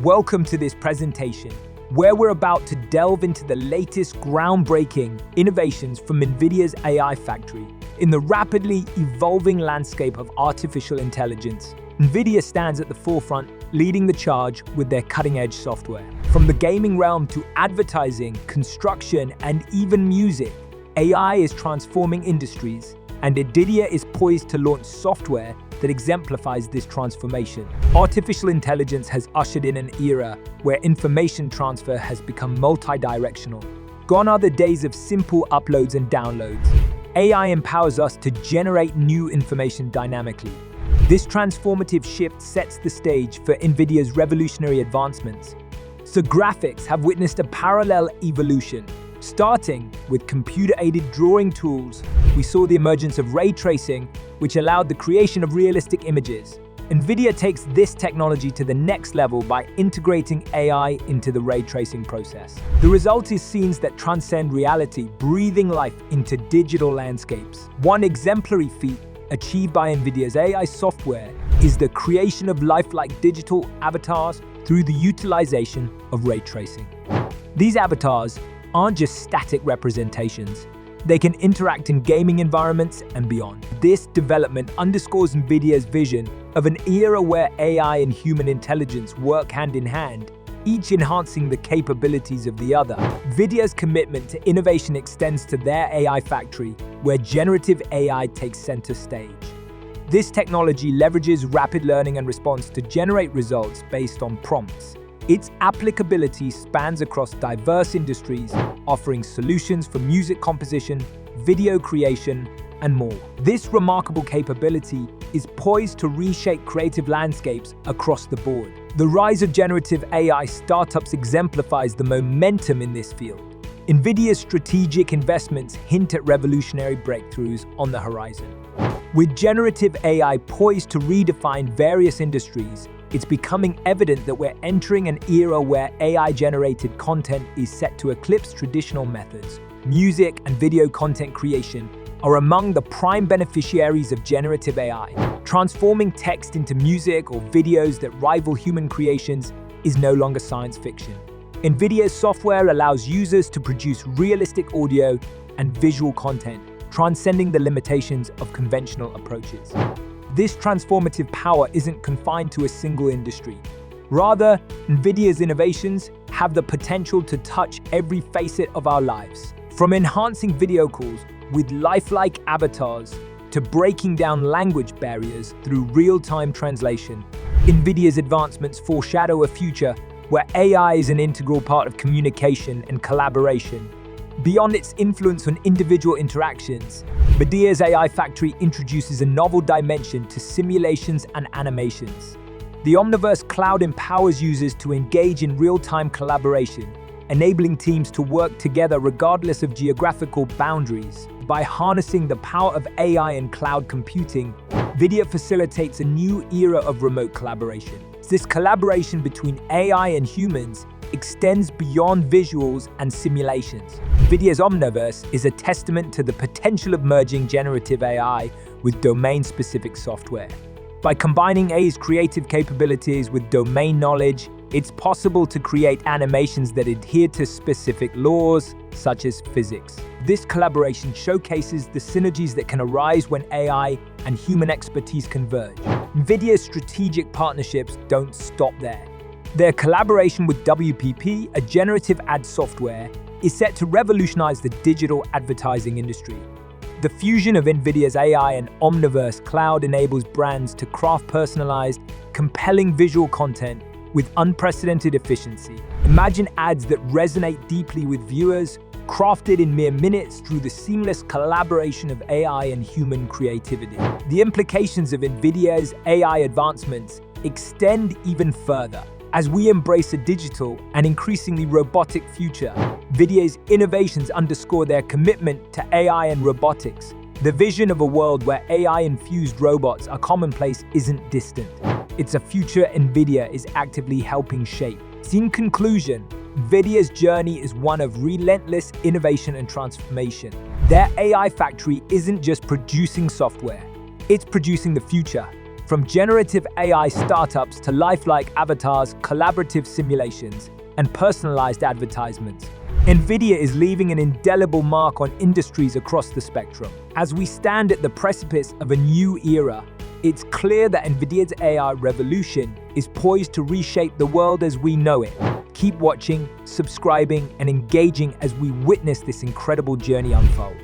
Welcome to this presentation, where we're about to delve into the latest groundbreaking innovations from Nvidia's AI factory. In the rapidly evolving landscape of artificial intelligence, Nvidia stands at the forefront, leading the charge with their cutting-edge software. From the gaming realm to advertising, construction, and even music, AI is transforming industries, and Nvidia is poised to launch software that exemplifies this transformation. Artificial intelligence has ushered in an era where information transfer has become multi-directional. Gone are the days of simple uploads and downloads. AI empowers us to generate new information dynamically. This transformative shift sets the stage for Nvidia's revolutionary advancements. So graphics have witnessed a parallel evolution. Starting with computer-aided drawing tools, we saw the emergence of ray tracing, which allowed the creation of realistic images. Nvidia takes this technology to the next level by integrating AI into the ray tracing process. The result is scenes that transcend reality, breathing life into digital landscapes. One exemplary feat achieved by Nvidia's AI software is the creation of lifelike digital avatars through the utilization of ray tracing. These avatars aren't just static representations. They can interact in gaming environments and beyond. This development underscores Nvidia's vision of an era where AI and human intelligence work hand in hand, each enhancing the capabilities of the other. Nvidia's commitment to innovation extends to their AI factory, where generative AI takes center stage. This technology leverages rapid learning and response to generate results based on prompts. Its applicability spans across diverse industries, offering solutions for music composition, video creation, and more. This remarkable capability is poised to reshape creative landscapes across the board. The rise of generative AI startups exemplifies the momentum in this field. Nvidia's strategic investments hint at revolutionary breakthroughs on the horizon. With generative AI poised to redefine various industries, it's becoming evident that we're entering an era where AI-generated content is set to eclipse traditional methods. Music and video content creation are among the prime beneficiaries of generative AI. Transforming text into music or videos that rival human creations is no longer science fiction. Nvidia's software allows users to produce realistic audio and visual content, transcending the limitations of conventional approaches. This transformative power isn't confined to a single industry. Rather, Nvidia's innovations have the potential to touch every facet of our lives. From enhancing video calls with lifelike avatars to breaking down language barriers through real-time translation, Nvidia's advancements foreshadow a future where AI is an integral part of communication and collaboration. Beyond its influence on individual interactions, Nvidia's AI factory introduces a novel dimension to simulations and animations. The Omniverse cloud empowers users to engage in real-time collaboration, enabling teams to work together regardless of geographical boundaries. By harnessing the power of AI and cloud computing, Nvidia facilitates a new era of remote collaboration. This collaboration between AI and humans extends beyond visuals and simulations. Nvidia's Omniverse is a testament to the potential of merging generative AI with domain-specific software. By combining AI's creative capabilities with domain knowledge, it's possible to create animations that adhere to specific laws, such as physics. This collaboration showcases the synergies that can arise when AI and human expertise converge. Nvidia's strategic partnerships don't stop there. Their collaboration with WPP, a generative ad software, is set to revolutionize the digital advertising industry. The fusion of Nvidia's AI and Omniverse cloud enables brands to craft personalized, compelling visual content with unprecedented efficiency. Imagine ads that resonate deeply with viewers, crafted in mere minutes through the seamless collaboration of AI and human creativity. The implications of Nvidia's AI advancements extend even further. As we embrace a digital and increasingly robotic future, Nvidia's innovations underscore their commitment to AI and robotics. The vision of a world where AI-infused robots are commonplace isn't distant. It's a future Nvidia is actively helping shape. In conclusion, Nvidia's journey is one of relentless innovation and transformation. Their AI factory isn't just producing software, it's producing the future. From generative AI startups to lifelike avatars, collaborative simulations, and personalized advertisements, Nvidia is leaving an indelible mark on industries across the spectrum. As we stand at the precipice of a new era, it's clear that Nvidia's AI revolution is poised to reshape the world as we know it. Keep watching, subscribing, and engaging as we witness this incredible journey unfold.